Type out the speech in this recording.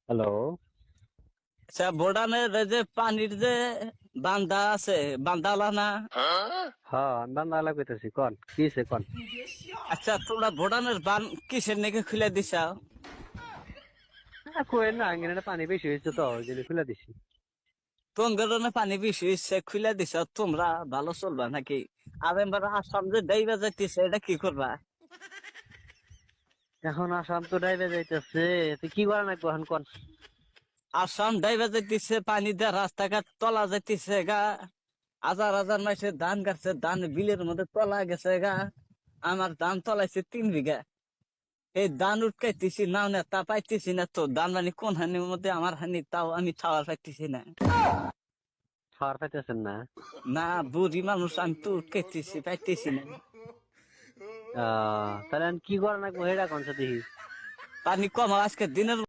Hello. আচ্ছা, ভুটানের এই যে পানির যে বান্দা আছে, বান্দালা না? হ্যাঁ, আমি বাংলা কইতেছি। কোন কি হইছে কোন? আচ্ছা, তোমরা ভুটানের বান কিসের নাকি খুলে দিছাও? কোয়েন না, আঙ্গিনাটা পানি বেশি হয়েছে তো ওই জন্য খুলে দিছি। তোমাদের না পানি বেশি হচ্ছে খুলে দিছ, তোমরা ভালো চলবা নাকি? আর এবার আসাম যে ডাইবা যাইতেছে, এটা কি করবা? এখন আসাম তো ডাইবে যাইতেছে, তুই কি করা নাকবো এখন কোন? আসাম ডাইবা যাইতেছে, পানি দিয়ে রাস্তাঘাট তলা যাইতেছে গা। হাজার হাজার মাসে ধান গাছে, ধান বিলের মধ্যে তলা গেছে গা। আমার ধান তলাইছে 3 বিঘা। এই ধান উঠকাইতেছি নাও না, তা পাইতেছি না তো। ধান মানে কোন হানির মধ্যে আমার হানি, তাও আমি খাওয়ার পাইতেছি না। খাওয়ার পাইতেছেন না? না, বুড়ি মানুষ, আমি তো উঠকাইতেছি পাইতেছি না। তাহলে এখন কি করা নাকবো, হেডা কোন সাথে? পানি কম, আজকে দিনের